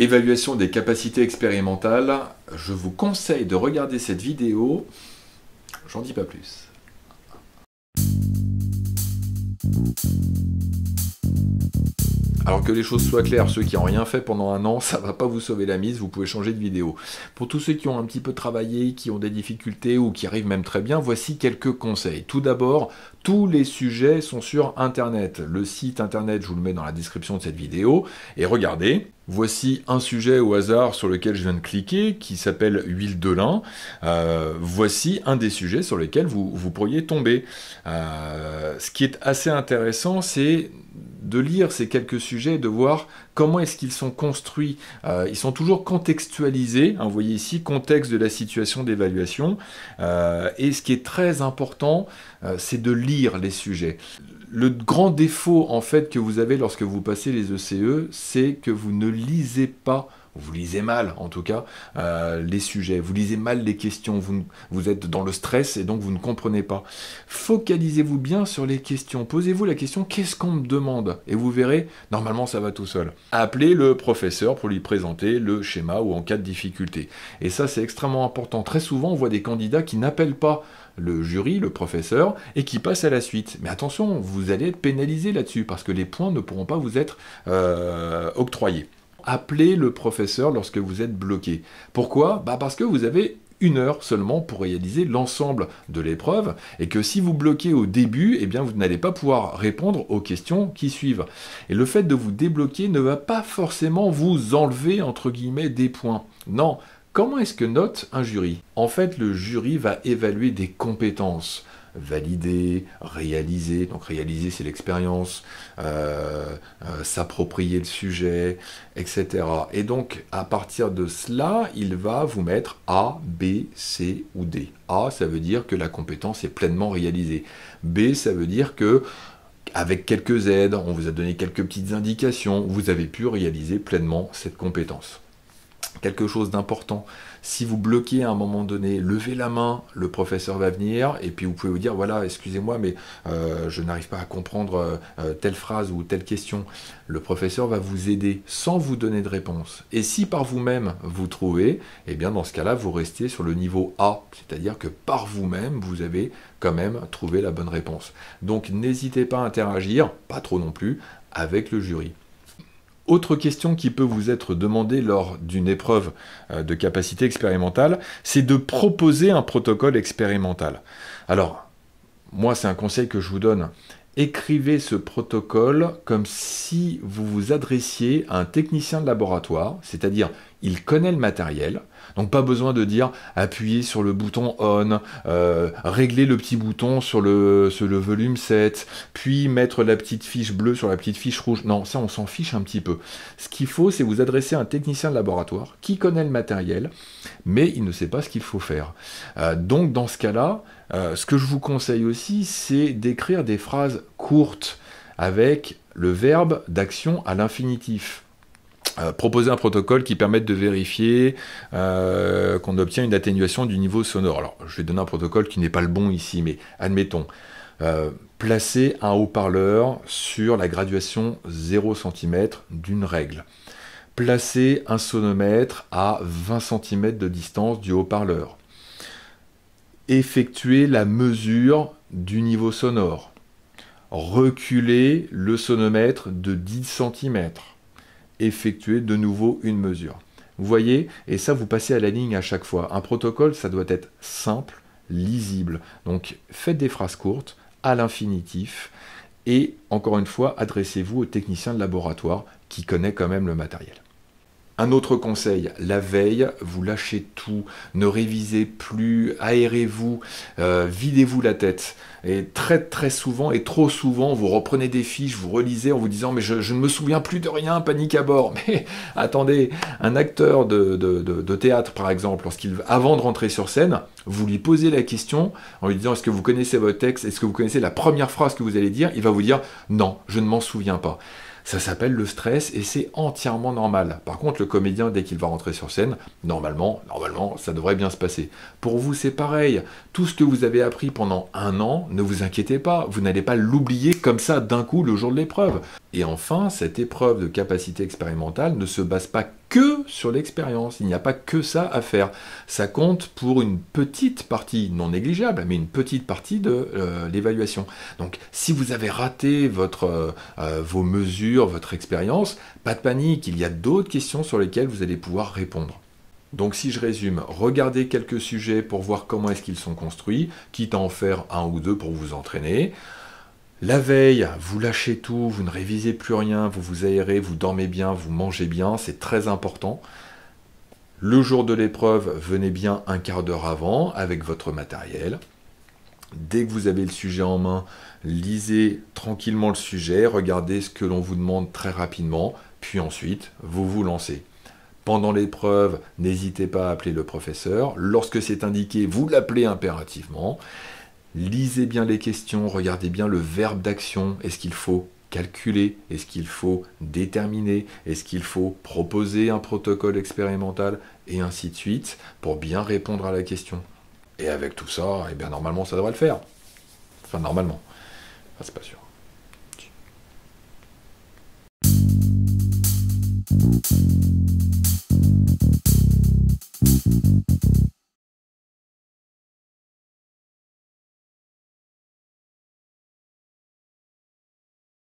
Évaluation des capacités expérimentales, je vous conseille de regarder cette vidéo, j'en dis pas plus. Alors que les choses soient claires, ceux qui n'ont rien fait pendant un an, ça ne va pas vous sauver la mise, vous pouvez changer de vidéo. Pour tous ceux qui ont un petit peu travaillé, qui ont des difficultés ou qui arrivent même très bien, voici quelques conseils. Tout d'abord, tous les sujets sont sur Internet. Le site Internet, je vous le mets dans la description de cette vidéo. Et regardez, voici un sujet au hasard sur lequel je viens de cliquer, qui s'appelle huile de lin. Voici un des sujets sur lesquels vous pourriez tomber. Ce qui est assez intéressant, c'est de lire ces quelques sujets et de voir comment est-ce qu'ils sont construits. Ils sont toujours contextualisés, hein, vous voyez ici, contexte de la situation d'évaluation. Et ce qui est très important, c'est de lire les sujets. Le grand défaut en fait que vous avez lorsque vous passez les ECE, c'est que vous ne lisez pas, vous lisez mal en tout cas, les sujets, vous lisez mal les questions, vous êtes dans le stress et donc vous ne comprenez pas. Focalisez-vous bien sur les questions, posez-vous la question qu'est-ce qu'on me demande et vous verrez, normalement ça va tout seul. Appelez le professeur pour lui présenter le schéma ou en cas de difficulté. Et ça c'est extrêmement important. Très souvent on voit des candidats qui n'appellent pas le jury, le professeur, et qui passe à la suite. Mais attention, vous allez être pénalisé là-dessus, parce que les points ne pourront pas vous être octroyés. Appelez le professeur lorsque vous êtes bloqué. Pourquoi ? Parce que vous avez 1 heure seulement pour réaliser l'ensemble de l'épreuve, et que si vous bloquez au début, eh bien vous n'allez pas pouvoir répondre aux questions qui suivent. Et le fait de vous débloquer ne va pas forcément vous enlever, entre guillemets, des points. Non. Comment est-ce que note un jury ? En fait, le jury va évaluer des compétences. Valider, réaliser, donc réaliser c'est l'expérience, s'approprier le sujet, etc. Et donc, à partir de cela, il va vous mettre A, B, C ou D. A, ça veut dire que la compétence est pleinement réalisée. B, ça veut dire que avec quelques aides, on vous a donné quelques petites indications, vous avez pu réaliser pleinement cette compétence. Quelque chose d'important, si vous bloquez à un moment donné, levez la main, le professeur va venir, et puis vous pouvez vous dire, voilà, excusez-moi, mais je n'arrive pas à comprendre telle phrase ou telle question. Le professeur va vous aider sans vous donner de réponse. Et si par vous-même vous trouvez, eh bien dans ce cas-là, vous restez sur le niveau A, c'est-à-dire que par vous-même, vous avez quand même trouvé la bonne réponse. Donc n'hésitez pas à interagir, pas trop non plus, avec le jury. Autre question qui peut vous être demandée lors d'une épreuve de capacité expérimentale, c'est de proposer un protocole expérimental. Alors, moi c'est un conseil que je vous donne. Écrivez ce protocole comme si vous vous adressiez à un technicien de laboratoire, c'est-à-dire il connaît le matériel, donc pas besoin de dire appuyer sur le bouton on, régler le petit bouton sur le volume 7, puis mettre la petite fiche bleue sur la petite fiche rouge. Non, ça on s'en fiche un petit peu. Ce qu'il faut, c'est vous adresser à un technicien de laboratoire qui connaît le matériel, mais il ne sait pas ce qu'il faut faire. Donc dans ce cas-là, ce que je vous conseille aussi, c'est d'écrire des phrases courtes avec le verbe d'action à l'infinitif. Proposer un protocole qui permette de vérifier qu'on obtient une atténuation du niveau sonore. Alors, je vais donner un protocole qui n'est pas le bon ici, mais admettons. Placer un haut-parleur sur la graduation 0 cm d'une règle. Placer un sonomètre à 20 cm de distance du haut-parleur. Effectuer la mesure du niveau sonore. Reculer le sonomètre de 10 cm. Effectuer de nouveau une mesure. Vous voyez, et ça vous passez à la ligne à chaque fois. Un protocole, ça doit être simple, lisible. Donc faites des phrases courtes, à l'infinitif, et encore une fois, adressez-vous au technicien de laboratoire qui connaît quand même le matériel. Un autre conseil, la veille, vous lâchez tout, ne révisez plus, aérez-vous, videz-vous la tête. Et très souvent, et trop souvent, vous reprenez des fiches, vous relisez en vous disant « mais je ne me souviens plus de rien, panique à bord ». Mais attendez, un acteur de théâtre par exemple, avant de rentrer sur scène, vous lui posez la question en lui disant « est-ce que vous connaissez votre texte, est-ce que vous connaissez la première phrase que vous allez dire ?» Il va vous dire « non, je ne m'en souviens pas ». Ça s'appelle le stress et c'est entièrement normal. Par contre, le comédien, dès qu'il va rentrer sur scène, normalement, ça devrait bien se passer. Pour vous, c'est pareil. Tout ce que vous avez appris pendant 1 an, ne vous inquiétez pas, vous n'allez pas l'oublier comme ça d'un coup le jour de l'épreuve. Et enfin, cette épreuve de capacité expérimentale ne se base pas que sur l'expérience. Il n'y a pas que ça à faire. Ça compte pour une petite partie, non négligeable, mais une petite partie de l'évaluation. Donc, si vous avez raté vos mesures, votre expérience, pas de panique, il y a d'autres questions sur lesquelles vous allez pouvoir répondre. Donc si je résume, regardez quelques sujets pour voir comment est-ce qu'ils sont construits, quitte à en faire un ou deux pour vous entraîner. La veille, vous lâchez tout, vous ne révisez plus rien, vous vous aérez, vous dormez bien, vous mangez bien, c'est très important. Le jour de l'épreuve, venez bien un quart d'heure avant avec votre matériel. Dès que vous avez le sujet en main, lisez tranquillement le sujet, regardez ce que l'on vous demande très rapidement, puis ensuite, vous vous lancez. Pendant l'épreuve, n'hésitez pas à appeler le professeur. Lorsque c'est indiqué, vous l'appelez impérativement. Lisez bien les questions, regardez bien le verbe d'action. Est-ce qu'il faut calculer? Est-ce qu'il faut déterminer? Est-ce qu'il faut proposer un protocole expérimental? Et ainsi de suite, pour bien répondre à la question. Et avec tout ça, eh bien normalement, ça devrait le faire. Enfin, normalement. Enfin, c'est pas sûr.